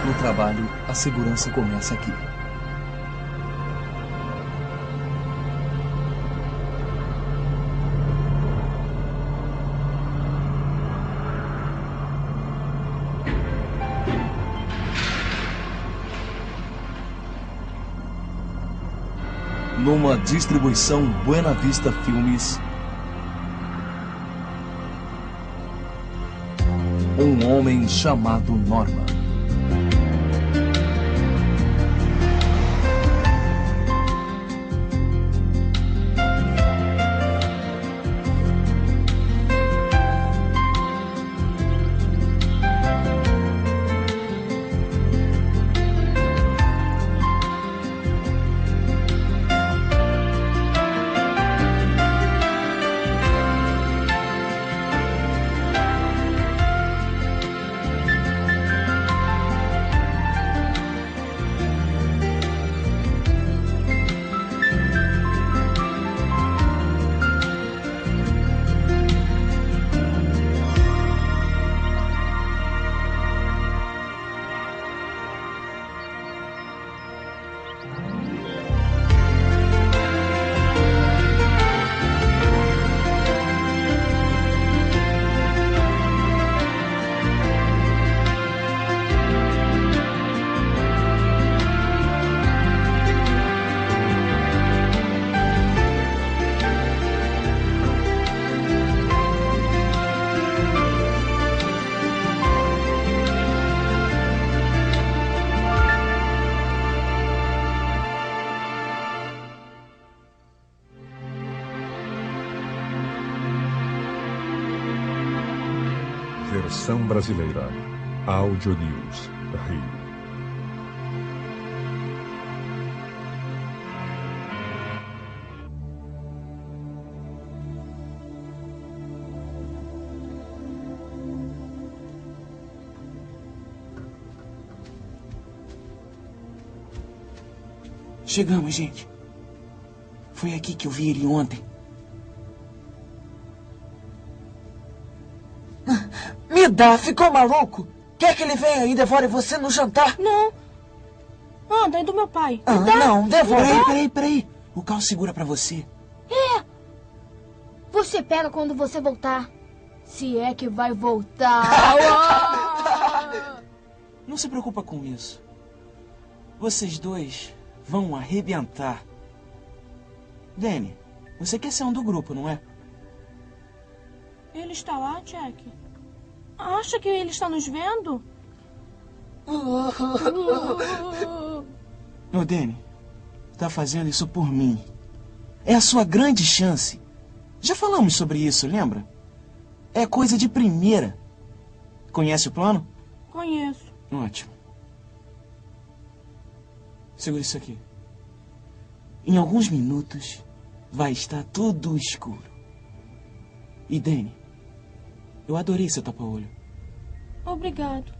No trabalho, a segurança começa aqui. Numa distribuição Buena Vista Filmes, um homem chamado Norman. Versão brasileira. Audio News, Rio. Chegamos, gente. Foi aqui que eu vi ele ontem. Me dá, ficou maluco? Quer que ele venha e devore você no jantar? Não. Anda, é do meu pai. Não, devore. Peraí. O Carl segura pra você. Você pega quando você voltar. Se é que vai voltar. Não se preocupa com isso. Vocês dois vão arrebentar. Danny, você quer ser um do grupo, não é? Ele está lá, Jack? Acha que ele está nos vendo? Ô, Danny, tá fazendo isso por mim. É a sua grande chance. Já falamos sobre isso, lembra? É coisa de primeira. Conhece o plano? Conheço. Ótimo. Segura isso aqui. Em alguns minutos, vai estar tudo escuro. E, Danny, eu adorei seu tapa-olho. Obrigado.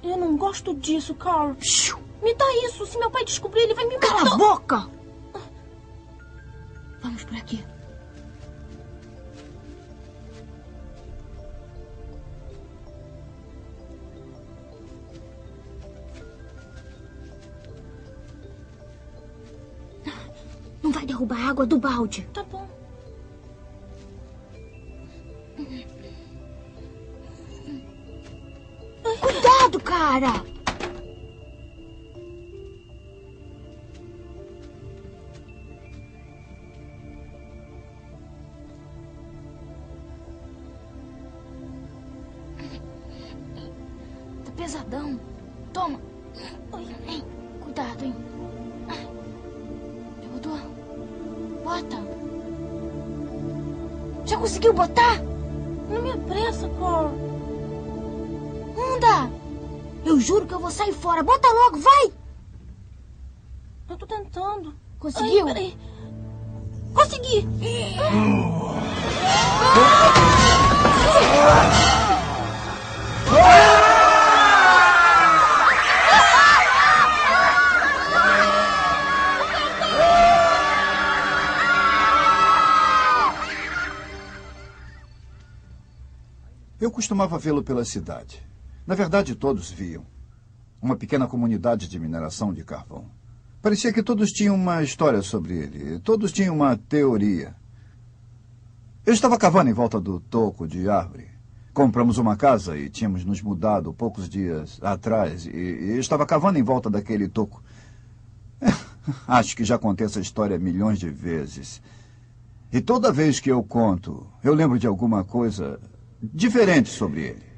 Eu não gosto disso, Carl. Me dá isso. Se meu pai descobrir, ele vai me matar. Cala a boca! Vamos por aqui. Não vai derrubar a água do balde. Tá bom. Cuidado, cara! Tá pesadão. Toma. Vem, cuidado, hein? Já botou? Bota. Já conseguiu botar? Não me apressa, Carl. Anda! Eu juro que eu vou sair fora. Bota logo, vai! Eu tô tentando. Conseguiu? Ai, peraí. Consegui! costumava vê-lo pela cidade. Na verdade, todos viam. Uma pequena comunidade de mineração de carvão. Parecia que todos tinham uma história sobre ele. Todos tinham uma teoria. Eu estava cavando em volta do toco de árvore. Compramos uma casa e tínhamos nos mudado poucos dias atrás. E eu estava cavando em volta daquele toco. Acho que já contei essa história milhões de vezes. E toda vez que eu conto, eu lembro de alguma coisa diferente sobre ele.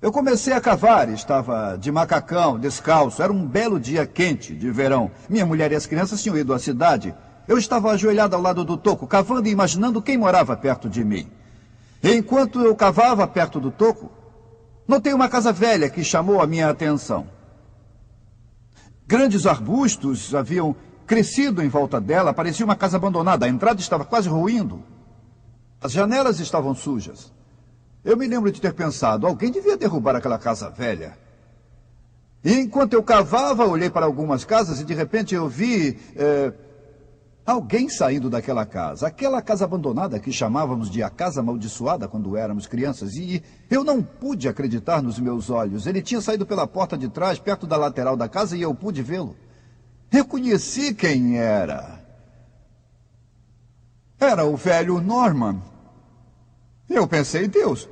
Eu comecei a cavar e estava de macacão, descalço. Era um belo dia quente de verão. Minha mulher e as crianças tinham ido à cidade. Eu estava ajoelhado ao lado do toco, cavando e imaginando quem morava perto de mim. E enquanto eu cavava perto do toco, notei uma casa velha que chamou a minha atenção. Grandes arbustos haviam crescido em volta dela. Parecia uma casa abandonada. A entrada estava quase ruindo. As janelas estavam sujas. Eu me lembro de ter pensado, alguém devia derrubar aquela casa velha. E enquanto eu cavava, olhei para algumas casas e de repente eu vi alguém saindo daquela casa. Aquela casa abandonada que chamávamos de a casa amaldiçoada quando éramos crianças. E eu não pude acreditar nos meus olhos. Ele tinha saído pela porta de trás, perto da lateral da casa, e eu pude vê-lo. Reconheci quem era. Era o velho Norman. Eu pensei, Deus,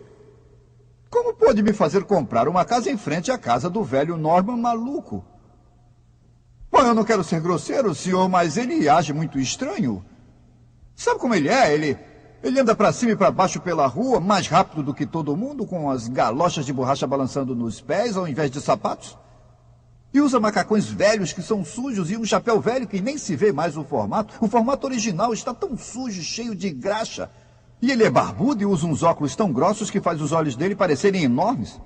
como pôde me fazer comprar uma casa em frente à casa do velho Norman maluco? Bom, eu não quero ser grosseiro, senhor, mas ele age muito estranho. Sabe como ele é? Ele anda para cima e para baixo pela rua, mais rápido do que todo mundo, com as galochas de borracha balançando nos pés ao invés de sapatos. E usa macacões velhos que são sujos e um chapéu velho que nem se vê mais o formato. O formato original está tão sujo, cheio de graxa. E ele é barbudo e usa uns óculos tão grossos que faz os olhos dele parecerem enormes.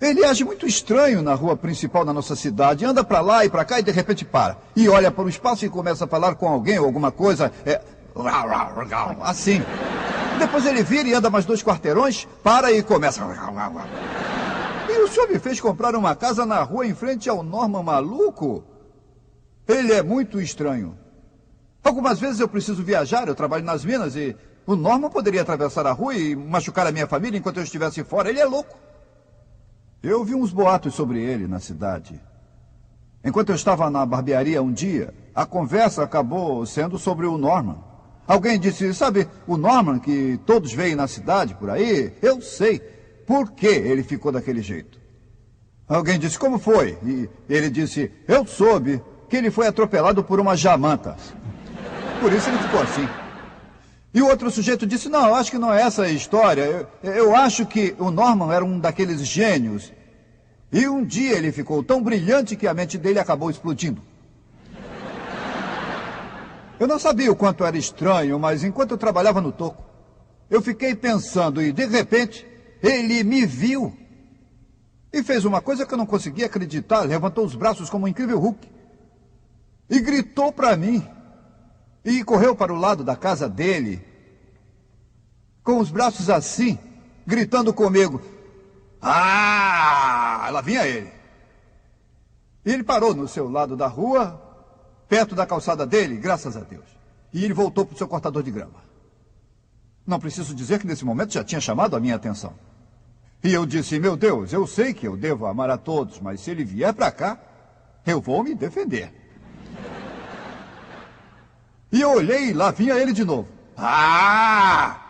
Ele age muito estranho na rua principal da nossa cidade. Anda para lá e para cá e de repente para. E olha para o espaço e começa a falar com alguém ou alguma coisa. Assim. Depois ele vira e anda mais 2 quarteirões, para e começa. E o senhor me fez comprar uma casa na rua em frente ao Norman maluco? Ele é muito estranho. Algumas vezes eu preciso viajar, eu trabalho nas minas e o Norman poderia atravessar a rua e machucar a minha família enquanto eu estivesse fora. Ele é louco. Eu vi uns boatos sobre ele na cidade. Enquanto eu estava na barbearia um dia, a conversa acabou sendo sobre o Norman. Alguém disse, sabe, o Norman que todos veem na cidade por aí? Eu sei. Por que ele ficou daquele jeito? Alguém disse, como foi? E ele disse, eu soube que ele foi atropelado por uma jamanta. Por isso ele ficou assim. E o outro sujeito disse, não, eu acho que não é essa a história. Eu acho que o Norman era um daqueles gênios. E um dia ele ficou tão brilhante que a mente dele acabou explodindo. Eu não sabia o quanto era estranho, mas enquanto eu trabalhava no toco, eu fiquei pensando e, de repente, ele me viu. E fez uma coisa que eu não conseguia acreditar. Levantou os braços como um incrível Hulk. E gritou para mim. E correu para o lado da casa dele, com os braços assim, gritando comigo. Ah! Lá vinha ele. E ele parou no seu lado da rua, perto da calçada dele, graças a Deus. E ele voltou para o seu cortador de grama. Não preciso dizer que nesse momento já tinha chamado a minha atenção. E eu disse, meu Deus, eu sei que eu devo amar a todos, mas se ele vier para cá, eu vou me defender. E eu olhei e lá vinha ele de novo. Ah!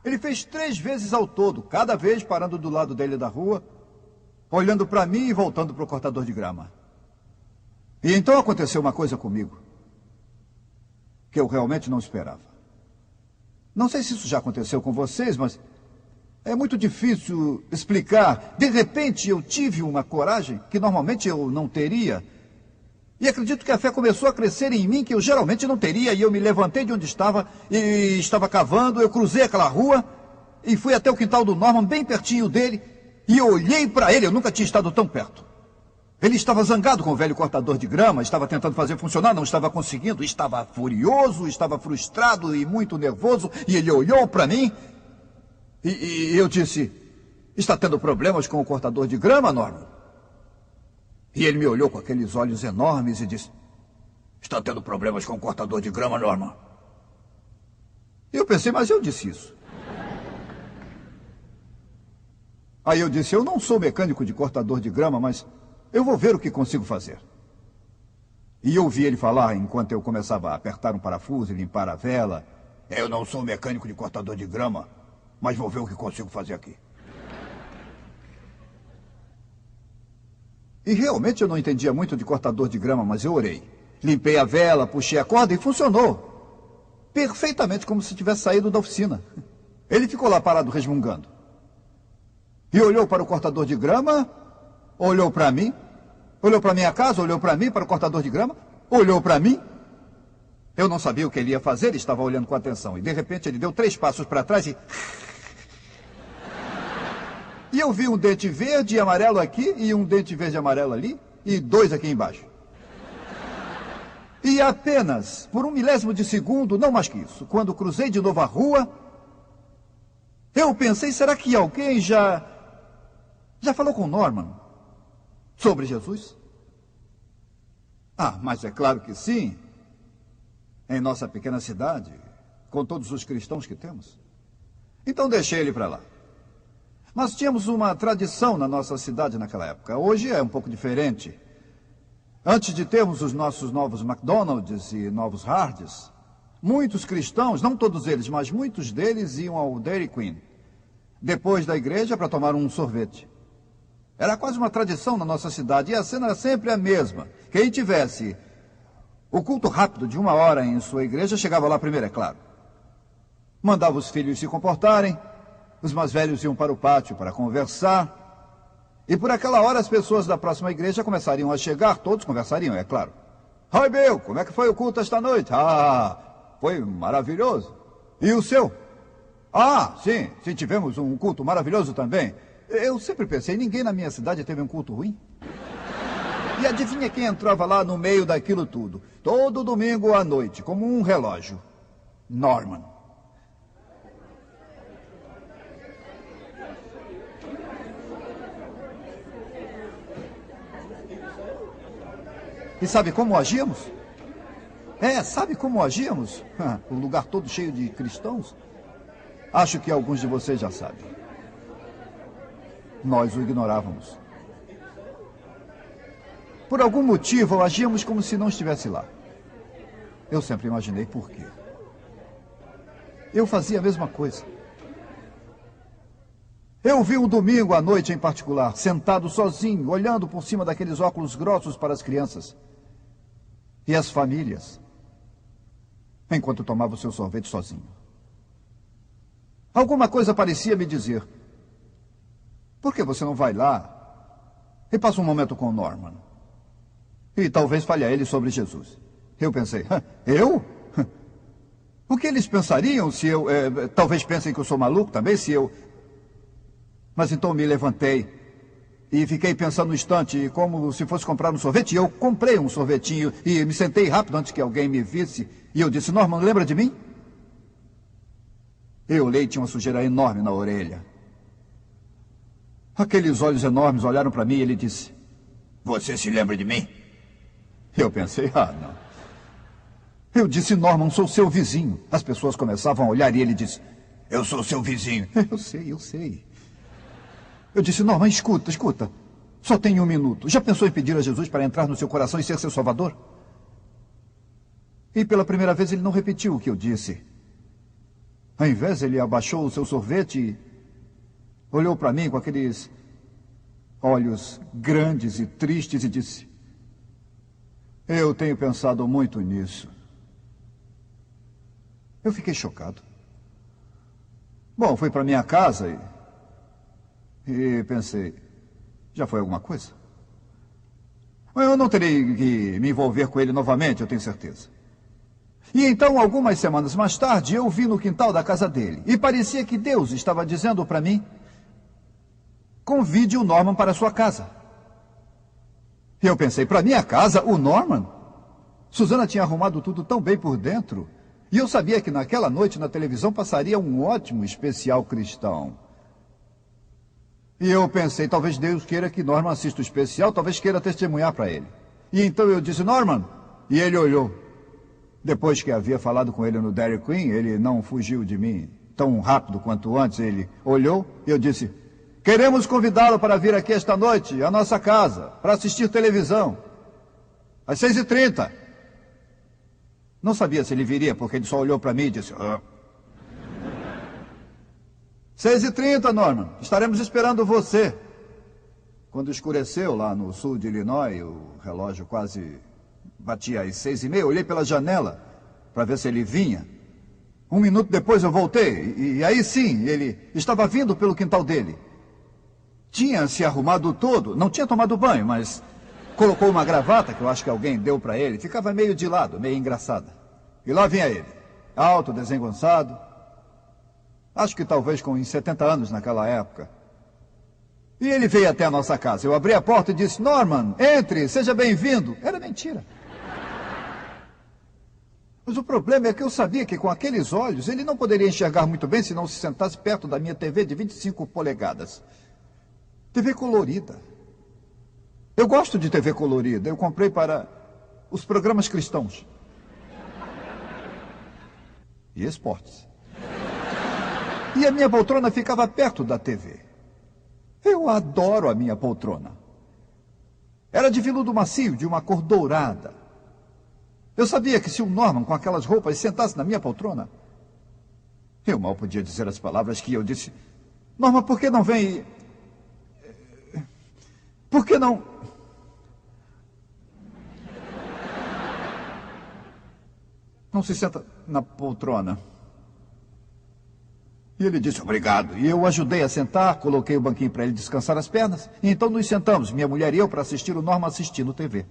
Ele fez 3 vezes ao todo, cada vez parando do lado dele da rua, olhando para mim e voltando para o cortador de grama. E então aconteceu uma coisa comigo, que eu realmente não esperava. Não sei se isso já aconteceu com vocês, mas é muito difícil explicar. De repente eu tive uma coragem que normalmente eu não teria. E acredito que a fé começou a crescer em mim, que eu geralmente não teria. E eu me levantei de onde estava e estava cavando. Eu cruzei aquela rua e fui até o quintal do Norman, bem pertinho dele. E eu olhei para ele, eu nunca tinha estado tão perto. Ele estava zangado com o velho cortador de grama, estava tentando fazer funcionar, não estava conseguindo. Estava furioso, estava frustrado e muito nervoso. E ele olhou para mim e eu disse, está tendo problemas com o cortador de grama, Norman? E ele me olhou com aqueles olhos enormes e disse, está tendo problemas com o cortador de grama, Norman? E eu pensei, mas eu disse isso. Aí eu disse, eu não sou mecânico de cortador de grama, mas eu vou ver o que consigo fazer. E eu ouvi ele falar, enquanto eu começava a apertar um parafuso e limpar a vela, eu não sou mecânico de cortador de grama, mas vou ver o que consigo fazer aqui. E realmente eu não entendia muito de cortador de grama, mas eu orei. Limpei a vela, puxei a corda e funcionou. Perfeitamente como se tivesse saído da oficina. Ele ficou lá parado resmungando. E olhou para o cortador de grama, olhou para mim, olhou para minha casa, olhou para mim, para o cortador de grama, olhou para mim. Eu não sabia o que ele ia fazer, ele estava olhando com atenção. E de repente ele deu 3 passos para trás e... E eu vi um dente verde e amarelo aqui, e um dente verde e amarelo ali, e 2 aqui embaixo. E apenas por 1 milésimo de segundo, não mais que isso, quando cruzei de novo a rua, eu pensei, será que alguém já falou com Norman sobre Jesus? Ah, mas é claro que sim. Em nossa pequena cidade, com todos os cristãos que temos. Então deixei ele para lá. Nós tínhamos uma tradição na nossa cidade naquela época. Hoje é um pouco diferente. Antes de termos os nossos novos McDonald's e novos Hardee's, muitos cristãos, não todos eles, mas muitos deles iam ao Dairy Queen, depois da igreja, para tomar um sorvete. Era quase uma tradição na nossa cidade, e a cena era sempre a mesma. Quem tivesse o culto rápido de 1 hora em sua igreja, chegava lá primeiro, é claro. Mandava os filhos se comportarem, os mais velhos iam para o pátio para conversar, e por aquela hora as pessoas da próxima igreja começariam a chegar, todos conversariam, é claro. Oi, Bill, como é que foi o culto esta noite? Ah, foi maravilhoso. E o seu? Ah, sim, tivemos um culto maravilhoso também. Eu sempre pensei, ninguém na minha cidade teve um culto ruim. E adivinha quem entrava lá no meio daquilo tudo? Todo domingo à noite, como um relógio. Norman. E sabe como agíamos? Sabe como agíamos? O lugar todo cheio de cristãos. Acho que alguns de vocês já sabem. Nós o ignorávamos. Por algum motivo, agíamos como se não estivesse lá. Eu sempre imaginei por quê. Eu fazia a mesma coisa. Eu vi um domingo à noite em particular, sentado sozinho, olhando por cima daqueles óculos grossos para as crianças e as famílias, enquanto tomava o seu sorvete sozinho. Alguma coisa parecia me dizer, por que você não vai lá e passa um momento com o Norman? E talvez fale a ele sobre Jesus. Eu pensei, eu? O que eles pensariam se eu... talvez pensem que eu sou maluco também, se eu... Mas então me levantei e fiquei pensando no instante, como se fosse comprar um sorvete. E eu comprei um sorvetinho e me sentei rápido antes que alguém me visse. E eu disse, Norman, lembra de mim? Eu olhei e tinha uma sujeira enorme na orelha. Aqueles olhos enormes olharam para mim e ele disse, você se lembra de mim? Eu pensei, não. Eu disse, Norman, sou seu vizinho. As pessoas começavam a olhar e ele disse, eu sou seu vizinho. Eu sei. Eu disse, Norman, escuta. Só tem 1 minuto. Já pensou em pedir a Jesus para entrar no seu coração e ser seu salvador? E pela primeira vez ele não repetiu o que eu disse. Ao invés, ele abaixou o seu sorvete e olhou para mim com aqueles olhos grandes e tristes e disse, eu tenho pensado muito nisso. Eu fiquei chocado. Bom, fui para minha casa e pensei, já foi alguma coisa? Eu não terei que me envolver com ele novamente, eu tenho certeza. E então, algumas semanas mais tarde, eu vi no quintal da casa dele. E parecia que Deus estava dizendo para mim, convide o Norman para a sua casa. E eu pensei, para minha casa, o Norman? Susana tinha arrumado tudo tão bem por dentro. E eu sabia que naquela noite na televisão passaria um ótimo especial cristão. E eu pensei, talvez Deus queira que Norman assista o especial, talvez queira testemunhar para ele. E então eu disse, Norman, e ele olhou. Depois que havia falado com ele no Dairy Queen, ele não fugiu de mim tão rápido quanto antes. Ele olhou e eu disse, Queremos convidá-lo para vir aqui esta noite, à nossa casa, para assistir televisão. Às 6h30. Não sabia se ele viria, porque ele só olhou para mim e disse... 6h30, Norman. Estaremos esperando você. Quando escureceu lá no sul de Illinois, o relógio quase batia às 6h30, olhei pela janela para ver se ele vinha. 1 minuto depois eu voltei, e aí sim, ele estava vindo pelo quintal dele. Tinha se arrumado todo, não tinha tomado banho, mas colocou uma gravata que eu acho que alguém deu para ele. Ficava meio de lado, meio engraçada. E lá vinha ele, alto, desengonçado. Acho que talvez com uns 70 anos naquela época. E ele veio até a nossa casa. Eu abri a porta e disse, Norman, entre, seja bem-vindo. Era mentira. Mas o problema é que eu sabia que com aqueles olhos ele não poderia enxergar muito bem se não se sentasse perto da minha TV de 25 polegadas. TV colorida. Eu gosto de TV colorida. Eu comprei para os programas cristãos. E esportes. E a minha poltrona ficava perto da TV. Eu adoro a minha poltrona. Era de veludo macio, de uma cor dourada. Eu sabia que se o Norman, com aquelas roupas, sentasse na minha poltrona, eu mal podia dizer as palavras que eu disse. Norman, por que não vem... Por que não... Não se senta na poltrona? E ele disse, obrigado. E eu o ajudei a sentar, coloquei o banquinho para ele descansar as pernas. E então nos sentamos, minha mulher e eu, para assistir o Norman assistindo TV.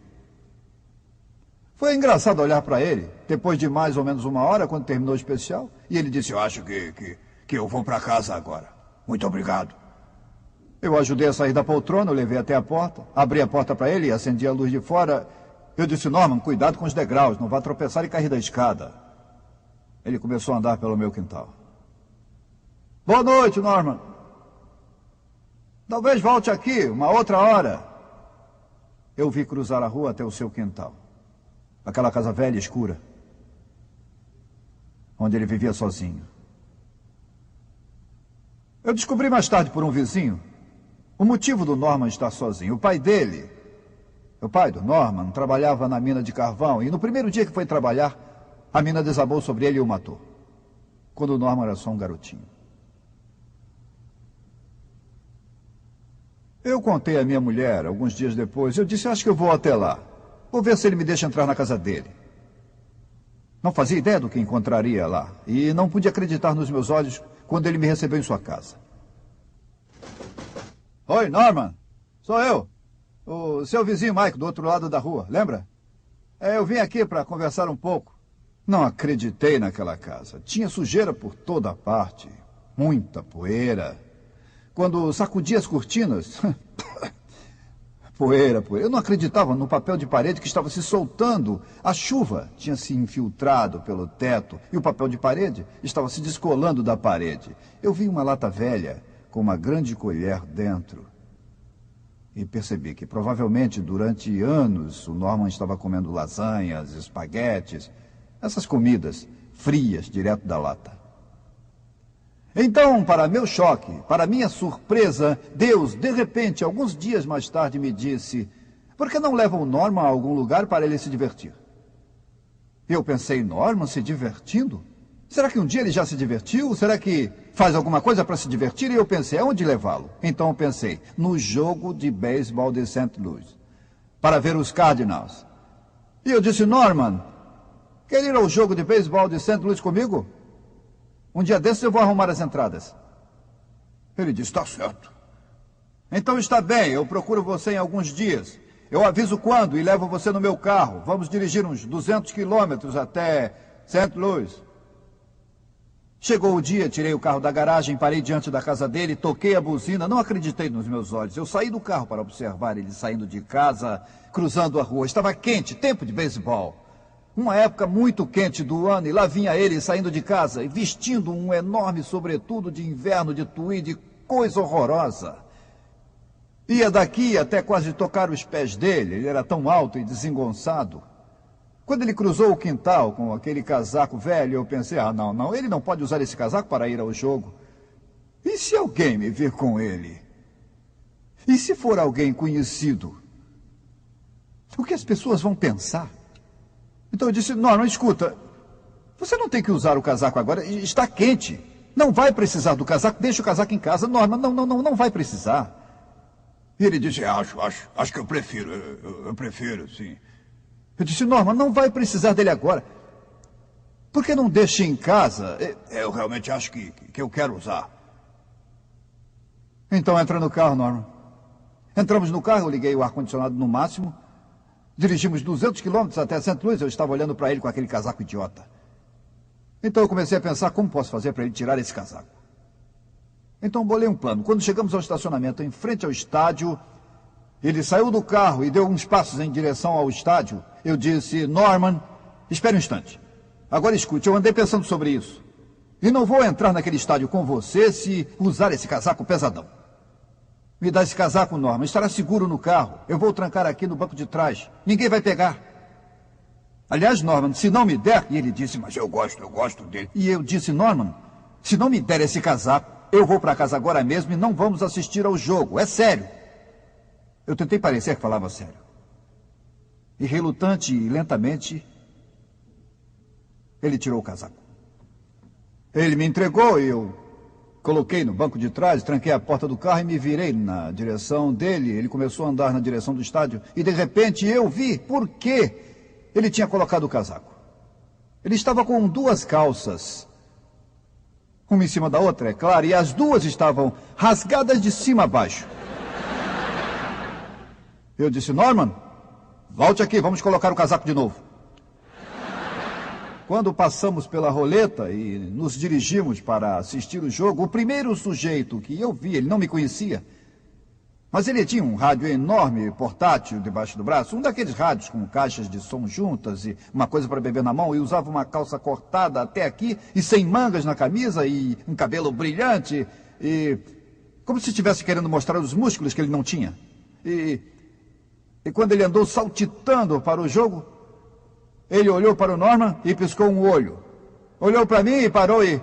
Foi engraçado olhar para ele, depois de mais ou menos 1 hora, quando terminou o especial. E ele disse, eu acho que eu vou para casa agora. Muito obrigado. Eu ajudei a sair da poltrona, eu levei até a porta, abri a porta para ele e acendi a luz de fora. Eu disse, Norman, cuidado com os degraus, não vá tropeçar e cair da escada. Ele começou a andar pelo meu quintal. Boa noite, Norman. Talvez volte aqui, uma outra hora. Eu vi cruzar a rua até o seu quintal. Aquela casa velha e escura, onde ele vivia sozinho. Eu descobri mais tarde por um vizinho o motivo do Norman estar sozinho. O pai dele, o pai do Norman, trabalhava na mina de carvão e no primeiro dia que foi trabalhar, a mina desabou sobre ele e o matou. Quando o Norman era só um garotinho. Eu contei à minha mulher, alguns dias depois, eu disse, acho que eu vou até lá. Vou ver se ele me deixa entrar na casa dele. Não fazia ideia do que encontraria lá. E não pude acreditar nos meus olhos quando ele me recebeu em sua casa. Oi, Norman. Sou eu. O seu vizinho Mike, do outro lado da rua. Lembra? Eu vim aqui para conversar um pouco. Não acreditei naquela casa. Tinha sujeira por toda parte. Muita poeira. Quando sacudi as cortinas... Poeira. Eu não acreditava no papel de parede que estava se soltando. A chuva tinha se infiltrado pelo teto e o papel de parede estava se descolando da parede. Eu vi uma lata velha com uma grande colher dentro. E percebi que provavelmente durante anos o Norman estava comendo lasanhas, espaguetes, essas comidas frias direto da lata. Então, para meu choque, para minha surpresa, Deus, de repente, alguns dias mais tarde, me disse, por que não leva o Norman a algum lugar para ele se divertir? Eu pensei, Norman se divertindo? Será que um dia ele já se divertiu? Será que faz alguma coisa para se divertir? E eu pensei, aonde levá-lo? Então eu pensei, no jogo de beisebol de St. Louis, para ver os Cardinals. E eu disse, Norman, quer ir ao jogo de beisebol de St. Louis comigo? Um dia desses eu vou arrumar as entradas. Ele disse, está certo. Então está bem, eu procuro você em alguns dias. Eu aviso quando e levo você no meu carro. Vamos dirigir uns 200 quilômetros até St. Louis. Chegou o dia, tirei o carro da garagem, parei diante da casa dele, toquei a buzina, não acreditei nos meus olhos. Eu saí do carro para observar ele saindo de casa, cruzando a rua. Estava quente, tempo de beisebol. Uma época muito quente do ano, e lá vinha ele saindo de casa, vestindo um enorme sobretudo de inverno de tweed, coisa horrorosa. Ia daqui até quase tocar os pés dele, ele era tão alto e desengonçado. Quando ele cruzou o quintal com aquele casaco velho, eu pensei, não, ele não pode usar esse casaco para ir ao jogo. E se alguém me vir com ele? E se for alguém conhecido? O que as pessoas vão pensar? Então eu disse, Norman, escuta, você não tem que usar o casaco agora, está quente. Não vai precisar do casaco, deixa o casaco em casa. Norman, não vai precisar. E ele disse, acho que eu prefiro, eu prefiro, sim. Eu disse, Norman, não vai precisar dele agora. Por que não deixa em casa? Eu realmente acho que eu quero usar. Então entra no carro, Norman. Entramos no carro, eu liguei o ar-condicionado no máximo. Dirigimos 200 quilômetros até St. Louis. Eu estava olhando para ele com aquele casaco idiota. Então eu comecei a pensar como posso fazer para ele tirar esse casaco. Então bolei um plano. Quando chegamos ao estacionamento em frente ao estádio, ele saiu do carro e deu uns passos em direção ao estádio. Eu disse, Norman, espere um instante. Agora escute, eu andei pensando sobre isso. E não vou entrar naquele estádio com você se usar esse casaco pesadão. Me dá esse casaco, Norman. Estará seguro no carro. Eu vou trancar aqui no banco de trás. Ninguém vai pegar. Aliás, Norman, se não me der... E ele disse, mas eu gosto dele. E eu disse, Norman, se não me der esse casaco, eu vou para casa agora mesmo e não vamos assistir ao jogo. É sério. Eu tentei parecer que falava sério. E relutante e lentamente, ele tirou o casaco. Ele me entregou e eu coloquei no banco de trás, tranquei a porta do carro e me virei na direção dele. Ele começou a andar na direção do estádio e, de repente, eu vi por que ele tinha colocado o casaco. Ele estava com duas calças, uma em cima da outra, é claro, e as duas estavam rasgadas de cima a baixo. Eu disse, Norman, volte aqui, vamos colocar o casaco de novo. Quando passamos pela roleta e nos dirigimos para assistir o jogo, o primeiro sujeito que eu vi, ele não me conhecia, mas ele tinha um rádio enorme, portátil, debaixo do braço, um daqueles rádios com caixas de som juntas e uma coisa para beber na mão, e usava uma calça cortada até aqui e sem mangas na camisa e um cabelo brilhante e como se estivesse querendo mostrar os músculos que ele não tinha. E quando ele andou saltitando para o jogo, ele olhou para o Norman e piscou um olho. Olhou para mim e parou e...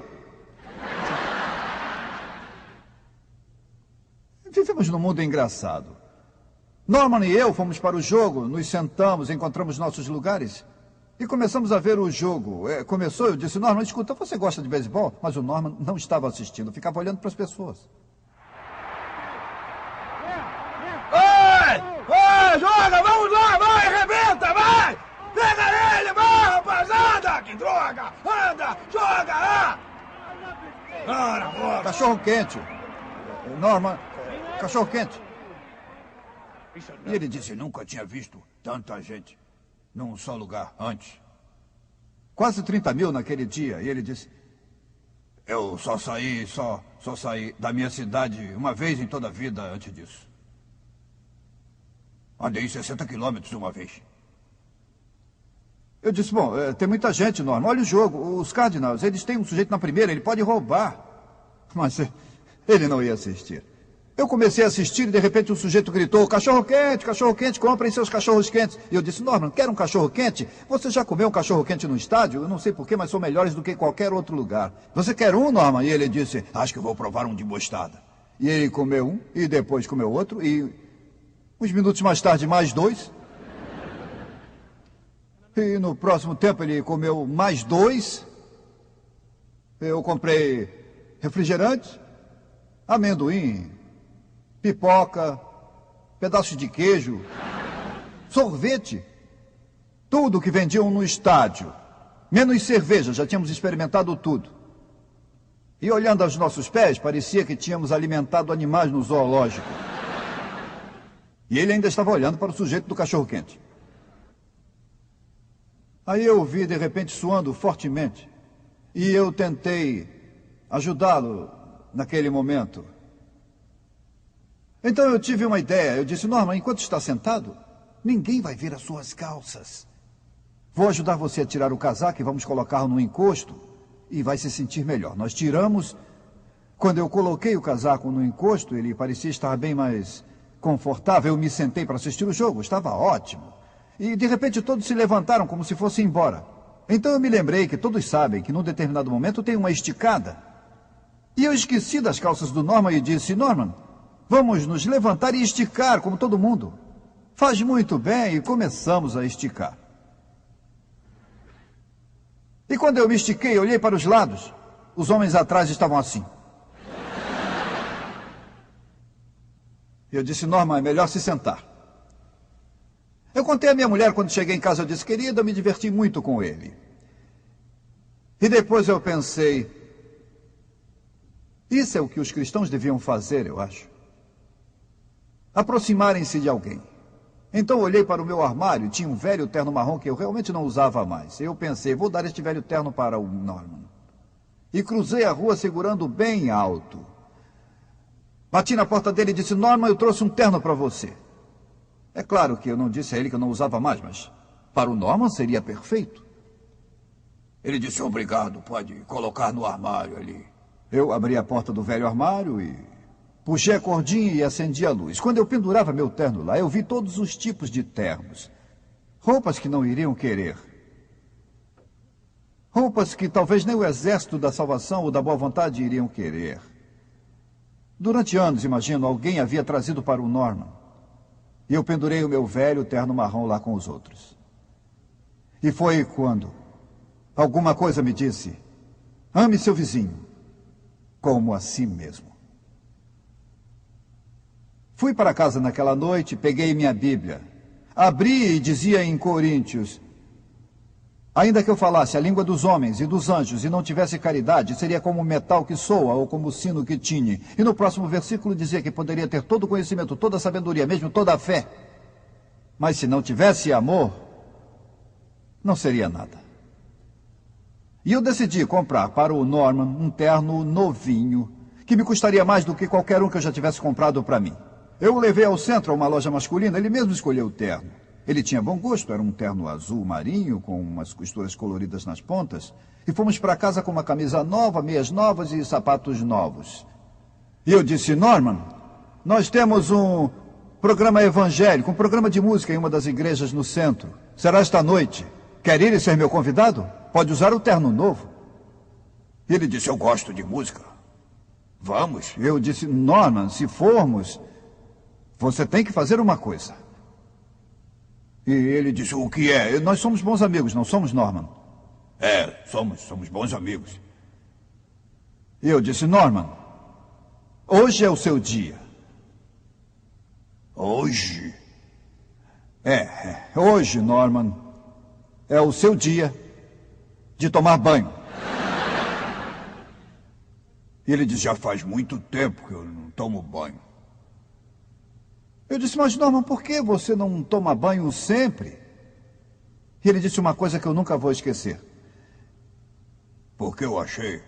Vivemos num mundo engraçado. Norman e eu fomos para o jogo, nos sentamos, encontramos nossos lugares e começamos a ver o jogo. Começou, eu disse, Norman, escuta, você gosta de beisebol? Mas o Norman não estava assistindo, ficava olhando para as pessoas. Vai, joga, vamos lá, vai, arrebenta, vai! Pega ele, vai, rapaziada! Que droga! Anda, joga lá! Cachorro quente. Norman, cachorro quente. E ele disse, nunca tinha visto tanta gente num só lugar antes. Quase 30 mil naquele dia. E ele disse, eu só saí da minha cidade uma vez em toda a vida antes disso. Andei 60 quilômetros uma vez. Eu disse, bom, tem muita gente, Norman. Olha o jogo. Os Cardinals, eles têm um sujeito na primeira, ele pode roubar. Mas ele não ia assistir. Eu comecei a assistir e, de repente, um sujeito gritou, cachorro quente, comprem seus cachorros quentes. E eu disse, Norman, quer um cachorro quente? Você já comeu um cachorro quente no estádio? Eu não sei porquê, mas são melhores do que qualquer outro lugar. Você quer um, Norman? E ele disse, acho que eu vou provar um de mostarda. E ele comeu um, e depois comeu outro, e uns minutos mais tarde, mais dois. E no próximo tempo ele comeu mais dois. Eu comprei refrigerante, amendoim, pipoca, pedaços de queijo, sorvete. Tudo que vendiam no estádio. Menos cerveja, já tínhamos experimentado tudo. E olhando aos nossos pés, parecia que tínhamos alimentado animais no zoológico. E ele ainda estava olhando para o sujeito do cachorro-quente. Aí eu o vi, de repente, suando fortemente. E eu tentei ajudá-lo naquele momento. Então eu tive uma ideia. Eu disse, Norman, enquanto está sentado, ninguém vai ver as suas calças. Vou ajudar você a tirar o casaco e vamos colocá-lo no encosto. E vai se sentir melhor. Nós tiramos. Quando eu coloquei o casaco no encosto, ele parecia estar bem mais confortável. Eu me sentei para assistir o jogo. Estava ótimo. E, de repente, todos se levantaram como se fossem embora. Então eu me lembrei que todos sabem que num determinado momento tem uma esticada. E eu esqueci das calças do Norman e disse, Norman, Vamos nos levantar e esticar, como todo mundo. Faz muito bem, e começamos a esticar. E quando eu me estiquei, olhei para os lados. Os homens atrás estavam assim. Eu disse, Norman, é melhor se sentar. Eu contei à minha mulher quando cheguei em casa, eu disse, querida, eu me diverti muito com ele. E depois eu pensei, isso é o que os cristãos deviam fazer, eu acho. Aproximarem-se de alguém. Então eu olhei para o meu armário e tinha um velho terno marrom que eu realmente não usava mais. Eu pensei, vou dar este velho terno para o Norman. E cruzei a rua segurando bem alto. Bati na porta dele e disse, Norman, eu trouxe um terno para você. É claro que eu não disse a ele que eu não usava mais, mas para o Norman seria perfeito. Ele disse, obrigado, pode colocar no armário ali. Eu abri a porta do velho armário e puxei a cordinha e acendi a luz. Quando eu pendurava meu terno lá, eu vi todos os tipos de ternos. Roupas que não iriam querer. Roupas que talvez nem o exército da salvação ou da boa vontade iriam querer. Durante anos, imagino, alguém havia trazido para o Norman. E eu pendurei o meu velho terno marrom lá com os outros. E foi quando alguma coisa me disse, ame seu vizinho como a si mesmo. Fui para casa naquela noite, peguei minha Bíblia. Abri e dizia em Coríntios, ainda que eu falasse a língua dos homens e dos anjos e não tivesse caridade, seria como o metal que soa ou como o sino que tine. E no próximo versículo dizia que poderia ter todo o conhecimento, toda a sabedoria, mesmo toda a fé. Mas se não tivesse amor, não seria nada. E eu decidi comprar para o Norman um terno novinho, que me custaria mais do que qualquer um que eu já tivesse comprado para mim. Eu o levei ao centro, a uma loja masculina, ele mesmo escolheu o terno. Ele tinha bom gosto, era um terno azul marinho, com umas costuras coloridas nas pontas. E fomos para casa com uma camisa nova, meias novas e sapatos novos. E eu disse, Norman, nós temos um programa evangélico, um programa de música em uma das igrejas no centro. Será esta noite. Quer ir e ser meu convidado? Pode usar o terno novo. E ele disse, eu gosto de música. Vamos. Eu disse, Norman, se formos, você tem que fazer uma coisa. E ele disse, o que é? Nós somos bons amigos, não somos, Norman? É, somos bons amigos. E eu disse, Norman, hoje é o seu dia. Hoje? Hoje, Norman, é o seu dia de tomar banho. E ele disse, já faz muito tempo que eu não tomo banho. Eu disse, mas Norman, por que você não toma banho sempre? E ele disse uma coisa que eu nunca vou esquecer. Porque eu achei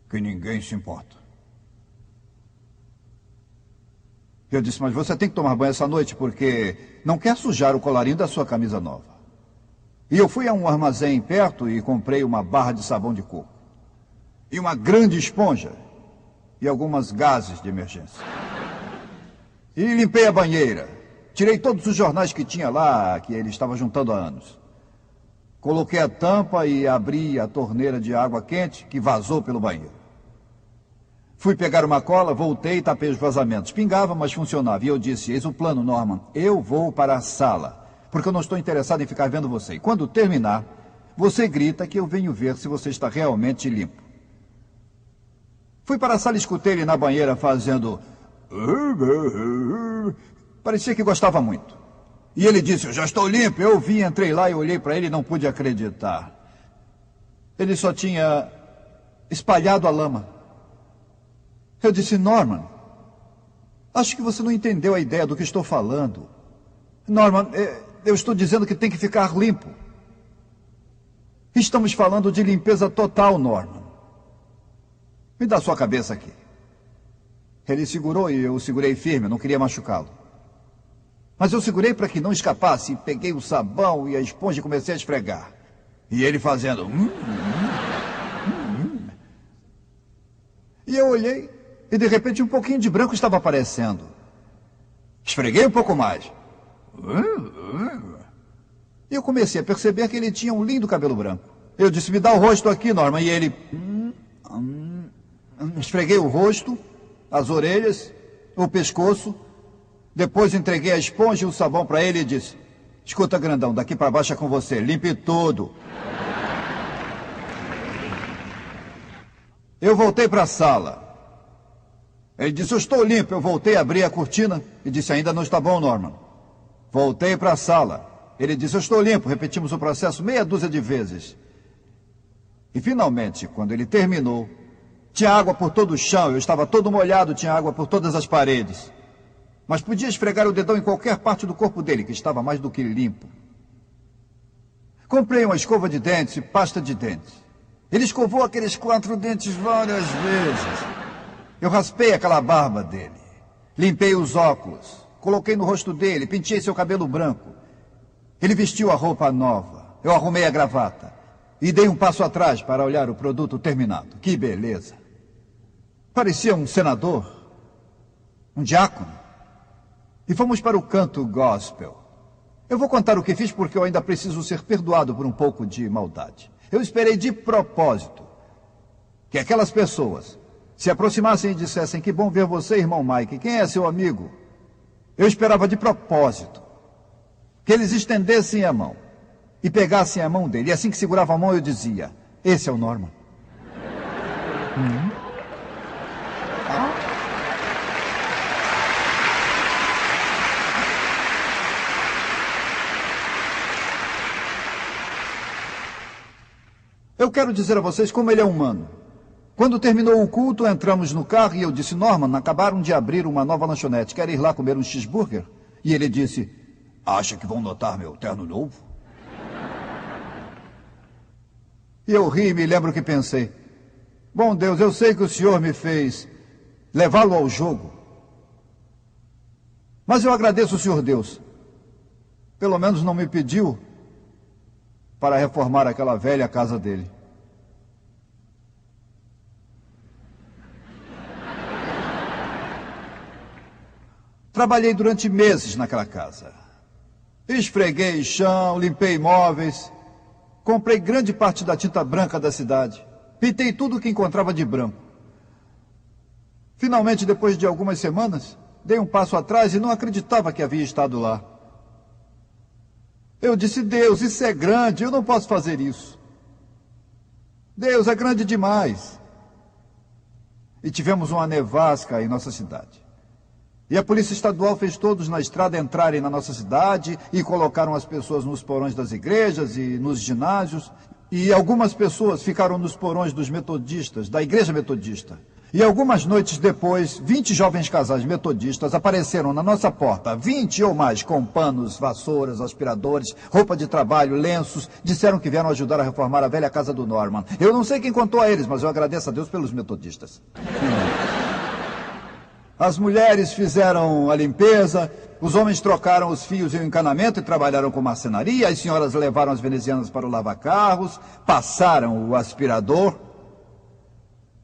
que ninguém se importa. Eu disse, mas você tem que tomar banho essa noite porque não quer sujar o colarinho da sua camisa nova. E eu fui a um armazém perto e comprei uma barra de sabão de coco. E uma grande esponja. E algumas gases de emergência. E limpei a banheira. Tirei todos os jornais que tinha lá, que ele estava juntando há anos. Coloquei a tampa e abri a torneira de água quente que vazou pelo banheiro. Fui pegar uma cola, voltei e tapei os vazamentos. Pingava, mas funcionava. E eu disse, eis o plano, Norman. Eu vou para a sala, porque eu não estou interessado em ficar vendo você. E quando terminar, você grita que eu venho ver se você está realmente limpo. Fui para a sala e escutei ele na banheira fazendo... Parecia que gostava muito. E ele disse, eu já estou limpo. Eu vi, entrei lá e olhei para ele e não pude acreditar. Ele só tinha espalhado a lama. Eu disse, Norman, acho que você não entendeu a ideia do que estou falando. Norman, eu estou dizendo que tem que ficar limpo. Estamos falando de limpeza total, Norman. Me dá sua cabeça aqui. Ele segurou e eu segurei firme, eu não queria machucá-lo. Mas eu segurei para que não escapasse e peguei o sabão e a esponja e comecei a esfregar. E ele fazendo... E eu olhei e de repente um pouquinho de branco estava aparecendo. Esfreguei um pouco mais. E eu comecei a perceber que ele tinha um lindo cabelo branco. Eu disse, me dá o rosto aqui, Norman. E ele... Esfreguei o rosto, as orelhas o pescoço, depois entreguei a esponja e o sabão para ele e disse: escuta, grandão, daqui para baixo é com você, limpe tudo. Eu voltei para a sala. Ele disse: eu estou limpo. Eu voltei, abri a cortina e disse: ainda não está bom, Norman. Voltei para a sala. Ele disse: eu estou limpo. Repetimos o processo meia dúzia de vezes. E finalmente, quando ele terminou, tinha água por todo o chão, eu estava todo molhado, tinha água por todas as paredes. Mas podia esfregar o dedão em qualquer parte do corpo dele, que estava mais do que limpo. Comprei uma escova de dentes e pasta de dentes. Ele escovou aqueles 4 dentes várias vezes. Eu raspei aquela barba dele. Limpei os óculos. Coloquei no rosto dele, penteei seu cabelo branco. Ele vestiu a roupa nova. Eu arrumei a gravata. E dei um passo atrás para olhar o produto terminado. Que beleza. Parecia um senador. Um diácono. E fomos para o canto gospel. Eu vou contar o que fiz porque eu ainda preciso ser perdoado por um pouco de maldade. Eu esperei de propósito que aquelas pessoas se aproximassem e dissessem: que bom ver você, irmão Mike. Quem é seu amigo? Eu esperava de propósito que eles estendessem a mão e pegassem a mão dele. E assim que segurava a mão eu dizia: esse é o Norman. Eu quero dizer a vocês como ele é humano. Quando terminou o culto, entramos no carro e eu disse: Norman, acabaram de abrir uma nova lanchonete. Quer ir lá comer um cheeseburger? E ele disse: acha que vão notar meu terno novo? E eu ri e me lembro que pensei: bom Deus, eu sei que o senhor me fez levá-lo ao jogo. Mas eu agradeço o senhor Deus. Pelo menos não me pediu para reformar aquela velha casa dele. Trabalhei durante meses naquela casa. Esfreguei chão, limpei móveis, comprei grande parte da tinta branca da cidade, pintei tudo o que encontrava de branco. Finalmente, depois de algumas semanas, dei um passo atrás e não acreditava que havia estado lá. Eu disse: Deus, isso é grande, eu não posso fazer isso. Deus, é grande demais. E tivemos uma nevasca em nossa cidade. E a polícia estadual fez todos na estrada entrarem na nossa cidade e colocaram as pessoas nos porões das igrejas e nos ginásios. E algumas pessoas ficaram nos porões dos metodistas, da igreja metodista. E algumas noites depois, 20 jovens casais metodistas apareceram na nossa porta, 20 ou mais, com panos, vassouras, aspiradores, roupa de trabalho, lenços. Disseram que vieram ajudar a reformar a velha casa do Norman. Eu não sei quem contou a eles, mas eu agradeço a Deus pelos metodistas. As mulheres fizeram a limpeza, os homens trocaram os fios e o encanamento e trabalharam com marcenaria, as senhoras levaram as venezianas para o lava-carros, passaram o aspirador.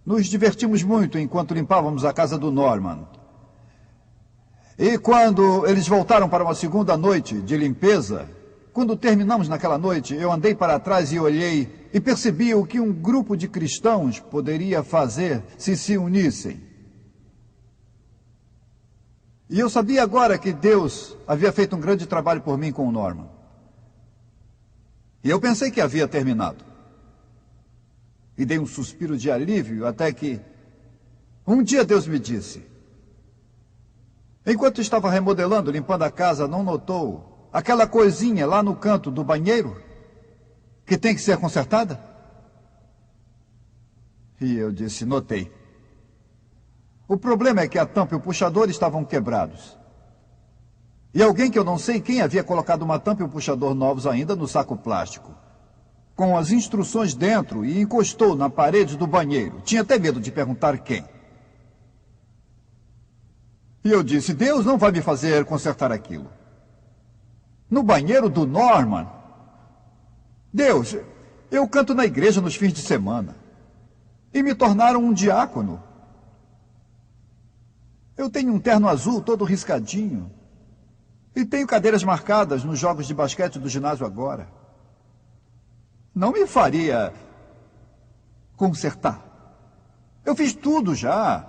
Nos divertimos muito enquanto limpávamos a casa do Norman. E quando eles voltaram para uma segunda noite de limpeza, quando terminamos naquela noite, eu andei para trás e olhei e percebi o que um grupo de cristãos poderia fazer se unissem. E eu sabia agora que Deus havia feito um grande trabalho por mim com o Norman. E eu pensei que havia terminado. E dei um suspiro de alívio até que um dia Deus me disse: enquanto estava remodelando, limpando a casa, não notou aquela coisinha lá no canto do banheiro que tem que ser consertada? E eu disse: notei. O problema é que a tampa e o puxador estavam quebrados. E alguém que eu não sei quem havia colocado uma tampa e um puxador novos ainda no saco plástico, com as instruções dentro, e encostou na parede do banheiro. Tinha até medo de perguntar quem. E eu disse: Deus não vai me fazer consertar aquilo. No banheiro do Norman? Deus, eu canto na igreja nos fins de semana. E me tornaram um diácono. Eu tenho um terno azul todo riscadinho. E tenho cadeiras marcadas nos jogos de basquete do ginásio agora. Não me faria consertar. Eu fiz tudo já.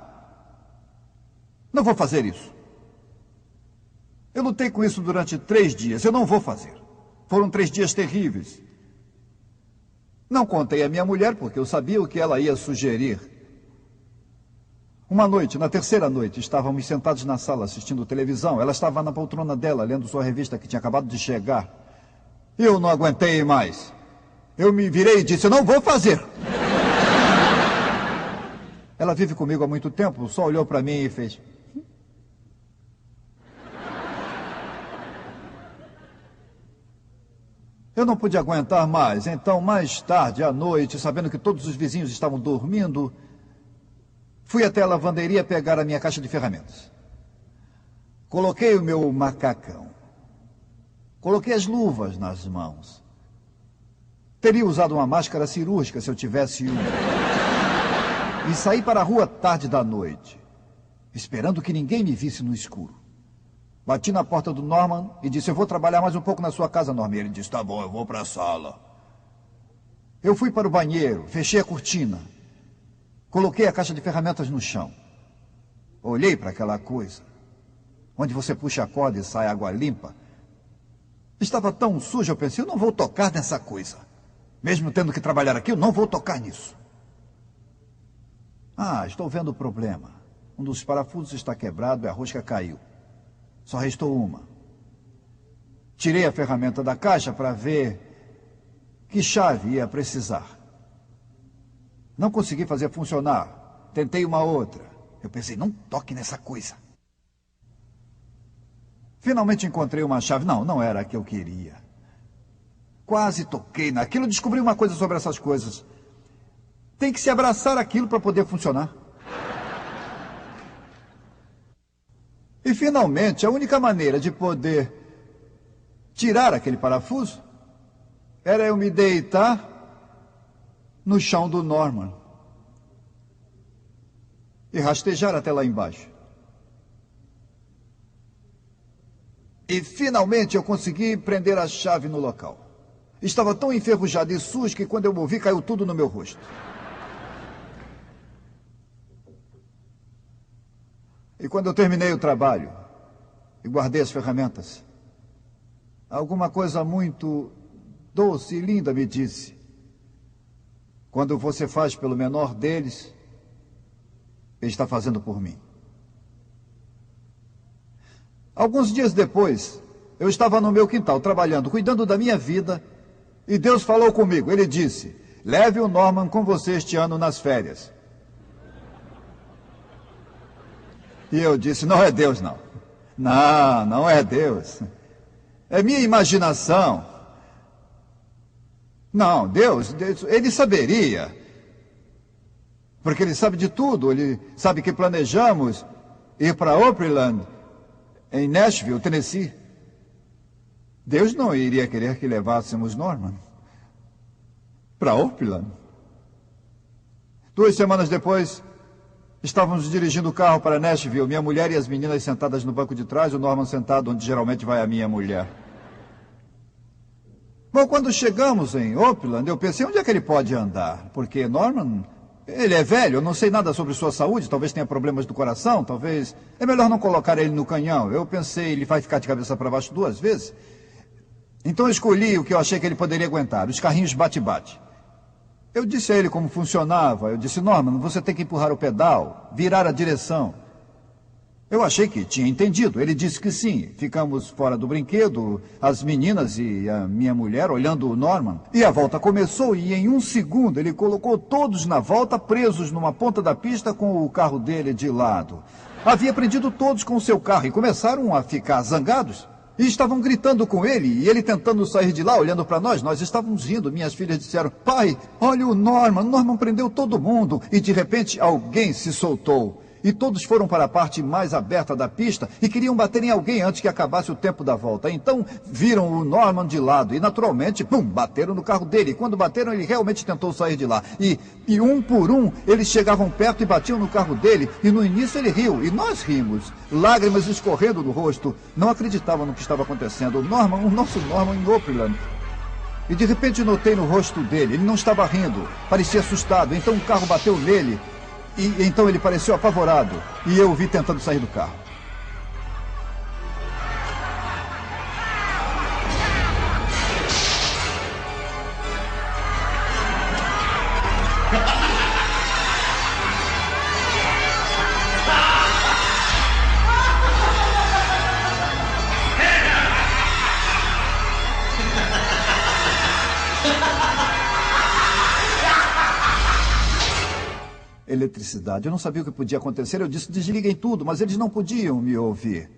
Não vou fazer isso. Eu lutei com isso durante 3 dias. Eu não vou fazer. Foram 3 dias terríveis. Não contei à minha mulher porque eu sabia o que ela ia sugerir. Uma noite, na terceira noite, estávamos sentados na sala assistindo televisão. Ela estava na poltrona dela, lendo sua revista que tinha acabado de chegar. Eu não aguentei mais. Eu me virei e disse, eu não vou fazer. Ela vive comigo há muito tempo, só olhou para mim e fez... Eu não pude aguentar mais, então mais tarde, à noite, sabendo que todos os vizinhos estavam dormindo, fui até a lavanderia pegar a minha caixa de ferramentas. Coloquei o meu macacão. Coloquei as luvas nas mãos. Teria usado uma máscara cirúrgica se eu tivesse uma. E saí para a rua tarde da noite, esperando que ninguém me visse no escuro. Bati na porta do Norman e disse, eu vou trabalhar mais um pouco na sua casa, Norman. Ele disse, tá bom, eu vou para a sala. Eu fui para o banheiro, fechei a cortina, coloquei a caixa de ferramentas no chão. Olhei para aquela coisa, onde você puxa a corda e sai água limpa. Estava tão sujo, eu pensei, eu não vou tocar nessa coisa. Mesmo tendo que trabalhar aqui, eu não vou tocar nisso. Ah, estou vendo o problema. Um dos parafusos está quebrado e a rosca caiu. Só restou uma. Tirei a ferramenta da caixa para ver que chave ia precisar. Não consegui fazer funcionar. Tentei uma outra. Eu pensei, não toque nessa coisa. Finalmente encontrei uma chave. Não era a que eu queria. Quase toquei naquilo. Descobri uma coisa sobre essas coisas. Tem que se abraçar aquilo para poder funcionar. E, finalmente, a única maneira de poder tirar aquele parafuso era eu me deitar no chão do Norman e rastejar até lá embaixo. E, finalmente, eu consegui prender a chave no local. Estava tão enferrujado e sujo que, quando eu movi, caiu tudo no meu rosto. E quando eu terminei o trabalho e guardei as ferramentas, alguma coisa muito doce e linda me disse, quando você faz pelo menor deles, ele está fazendo por mim. Alguns dias depois, eu estava no meu quintal trabalhando, cuidando da minha vida, e Deus falou comigo. Ele disse, leve o Norman com você este ano nas férias. E eu disse, não é Deus, não. Não é Deus. É minha imaginação. Não, Deus, ele saberia. Porque ele sabe de tudo. Ele sabe que planejamos ir para Opryland, em Nashville, Tennessee. Deus não iria querer que levássemos Norman para Opryland. 2 semanas depois, estávamos dirigindo o carro para Nashville, minha mulher e as meninas sentadas no banco de trás, o Norman sentado onde geralmente vai a minha mulher. Bom, quando chegamos em Opryland, eu pensei, onde é que ele pode andar? Porque Norman, ele é velho, eu não sei nada sobre sua saúde, talvez tenha problemas do coração, talvez... É melhor não colocar ele no canhão. Eu pensei, ele vai ficar de cabeça para baixo 2 vezes. Então eu escolhi o que eu achei que ele poderia aguentar, os carrinhos bate-bate. Eu disse a ele como funcionava. Eu disse, Norman, você tem que empurrar o pedal, virar a direção. Eu achei que tinha entendido. Ele disse que sim. Ficamos fora do brinquedo, as meninas e a minha mulher olhando o Norman. E a volta começou e em 1 segundo ele colocou todos na volta presos numa ponta da pista com o carro dele de lado. Havia prendido todos com o seu carro e começaram a ficar zangados. E estavam gritando com ele, e ele tentando sair de lá, olhando para nós. Nós estávamos rindo. Minhas filhas disseram, pai, olha o Norman prendeu todo mundo. E de repente alguém se soltou. E todos foram para a parte mais aberta da pista e queriam bater em alguém antes que acabasse o tempo da volta. Então viram o Norman de lado e naturalmente, bateram no carro dele. E quando bateram, ele realmente tentou sair de lá. E um por um, eles chegavam perto e batiam no carro dele. E no início ele riu, e nós rimos. Lágrimas escorrendo no rosto. Não acreditavam no que estava acontecendo. O nosso Norman em Opryland. E de repente notei no rosto dele, ele não estava rindo. Parecia assustado. Então o carro bateu nele. E então ele pareceu apavorado e eu o vi tentando sair do carro. Eletricidade. Eu não sabia o que podia acontecer. Eu disse, desliguem tudo, mas eles não podiam me ouvir.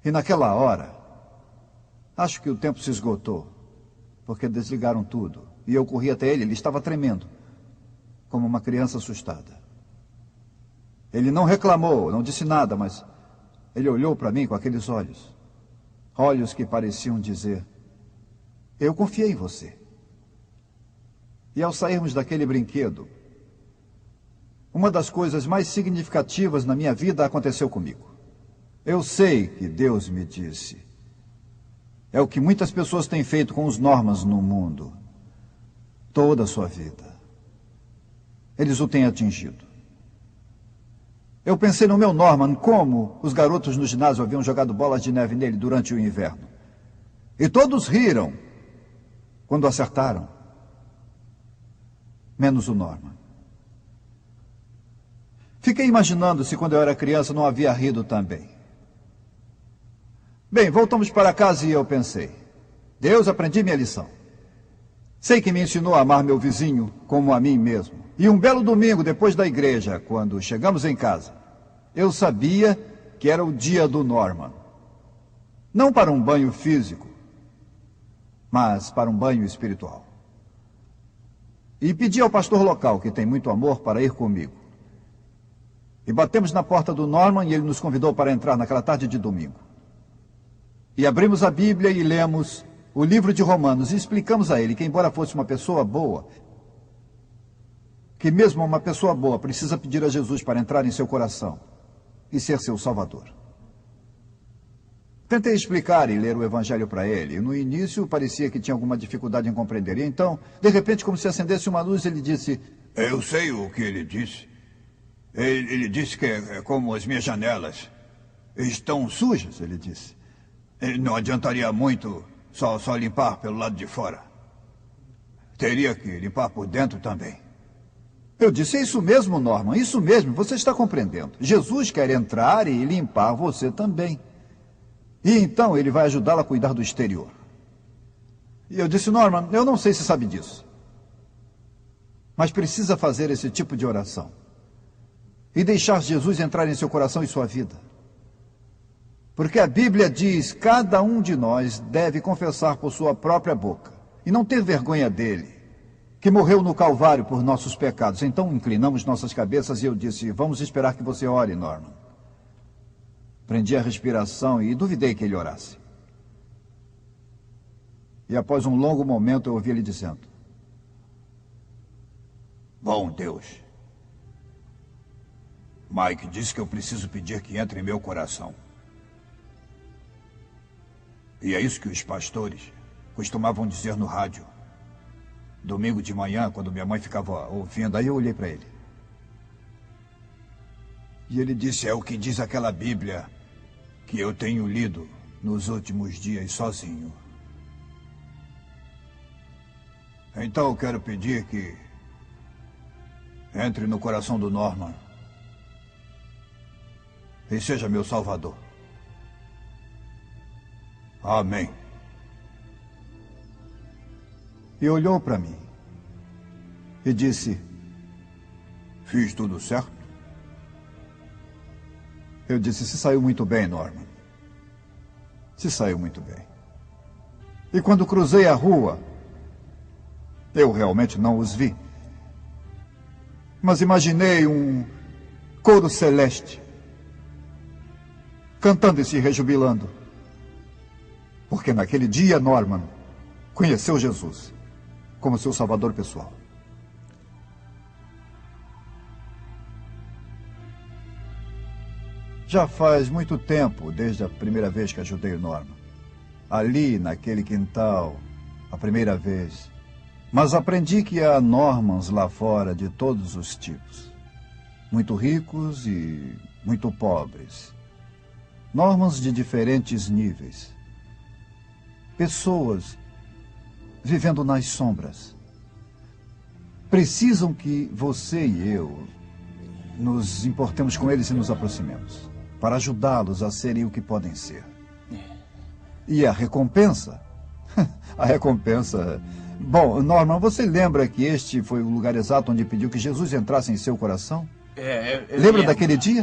E naquela hora, acho que o tempo se esgotou, porque desligaram tudo. E eu corri até ele estava tremendo, como uma criança assustada. Ele não reclamou, não disse nada, mas ele olhou para mim com aqueles olhos. Olhos que pareciam dizer, eu confiei em você. E ao sairmos daquele brinquedo, uma das coisas mais significativas na minha vida aconteceu comigo. Eu sei que Deus me disse. É o que muitas pessoas têm feito com os Normans no mundo. Toda a sua vida. Eles o têm atingido. Eu pensei no meu Norman, como os garotos no ginásio haviam jogado bolas de neve nele durante o inverno. E todos riram quando acertaram. Menos o Norman. Fiquei imaginando se quando eu era criança não havia rido também. Bem, voltamos para casa e eu pensei, Deus, aprendi minha lição. Sei que me ensinou a amar meu vizinho como a mim mesmo. E um belo domingo depois da igreja, quando chegamos em casa, eu sabia que era o dia do Norman. Não para um banho físico, mas para um banho espiritual. E pedi ao pastor local, que tem muito amor, para ir comigo. E batemos na porta do Norman e ele nos convidou para entrar naquela tarde de domingo. E abrimos a Bíblia e lemos o livro de Romanos e explicamos a ele que, embora fosse uma pessoa boa, que mesmo uma pessoa boa precisa pedir a Jesus para entrar em seu coração e ser seu Salvador. Tentei explicar e ler o Evangelho para ele. E no início parecia que tinha alguma dificuldade em compreender. E então, de repente, como se acendesse uma luz, ele disse, eu sei o que ele disse. Ele disse que é como as minhas janelas. Estão sujas, ele disse. Não adiantaria muito só limpar pelo lado de fora. Teria que limpar por dentro também. Eu disse, é isso mesmo, Norman, isso mesmo, você está compreendendo. Jesus quer entrar e limpar você também. E então ele vai ajudá-la a cuidar do exterior. E eu disse, Norman, eu não sei se sabe disso, mas precisa fazer esse tipo de oração. E deixar Jesus entrar em seu coração e sua vida. Porque a Bíblia diz, cada um de nós deve confessar por sua própria boca. E não ter vergonha dele, que morreu no Calvário por nossos pecados. Então inclinamos nossas cabeças e eu disse, vamos esperar que você ore, Norman. Prendi a respiração e duvidei que ele orasse. E após um longo momento eu ouvi ele dizendo, bom Deus, Mike disse que eu preciso pedir que entre em meu coração. E é isso que os pastores costumavam dizer no rádio. Domingo de manhã, quando minha mãe ficava ouvindo, aí eu olhei para ele. E ele disse, é o que diz aquela Bíblia que eu tenho lido nos últimos dias sozinho. Então eu quero pedir que entre no coração do Norman e seja meu Salvador. Amém. E olhou para mim e disse, fiz tudo certo? Eu disse, se saiu muito bem, Norman. Se saiu muito bem. E quando cruzei a rua, eu realmente não os vi. Mas imaginei um coro celeste cantando e se rejubilando. Porque naquele dia, Norman conheceu Jesus como seu salvador pessoal. Já faz muito tempo, desde a primeira vez que ajudei o Norman. Ali, naquele quintal, a primeira vez. Mas aprendi que há Normans lá fora de todos os tipos. muito ricos e muito pobres. Normans de diferentes níveis. Pessoas vivendo nas sombras. Precisam que você e eu nos importemos com eles e nos aproximemos, para ajudá-los a serem o que podem ser. E a recompensa? A recompensa... Bom, Norman, você lembra que este foi o lugar exato onde pediu que Jesus entrasse em seu coração? Lembra daquele dia?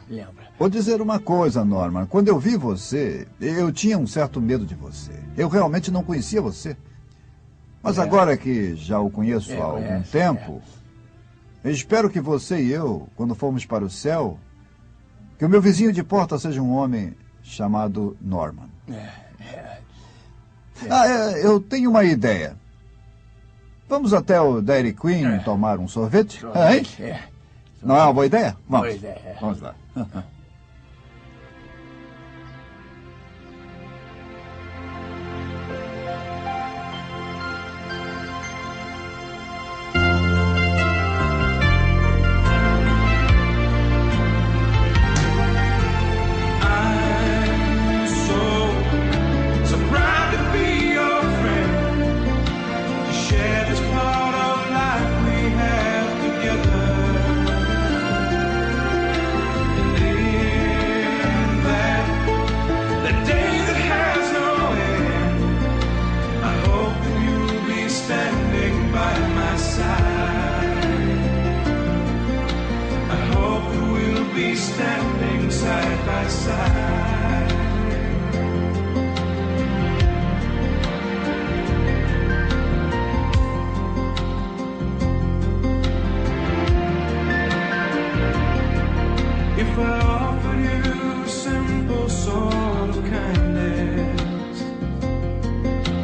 Lembro. Vou dizer uma coisa, Norman. Quando eu vi você, eu tinha um certo medo de você. Eu realmente não conhecia você. Mas agora que já o conheço há algum tempo, espero que você e eu, quando formos para o céu, que o meu vizinho de porta seja um homem chamado Norman. Eu tenho uma ideia. Vamos até o Dairy Queen tomar um sorvete? Hein? Não é uma boa ideia? Vamos. Boa ideia. Vamos lá. Standing side by side. If I offered you a simple sort of kindness,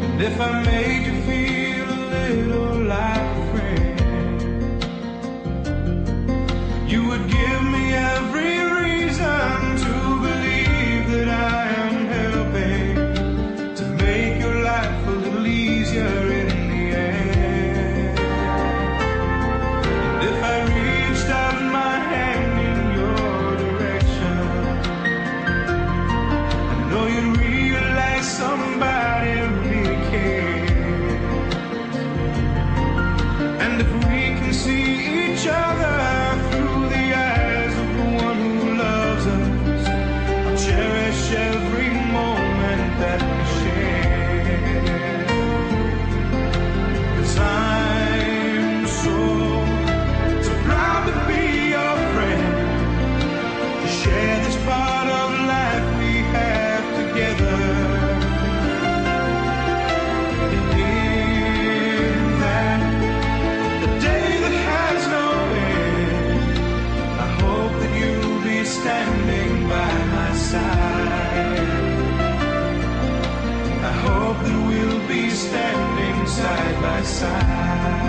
and if I made you feel a little like a friend, you would give me every reason to believe that I am helping to make your life a little easier in the end. And if I reached out my hand in your direction, I know you'd realize somebody really cares. And if we can see each other through the eyes of the one who loves us, I'll cherish every moment that we share. 'Cause I'm so proud to be your friend, to share this part of life we have together. And in that, the day that has no end, I hope that you'll be standing by my side. I hope that we'll be standing side by side.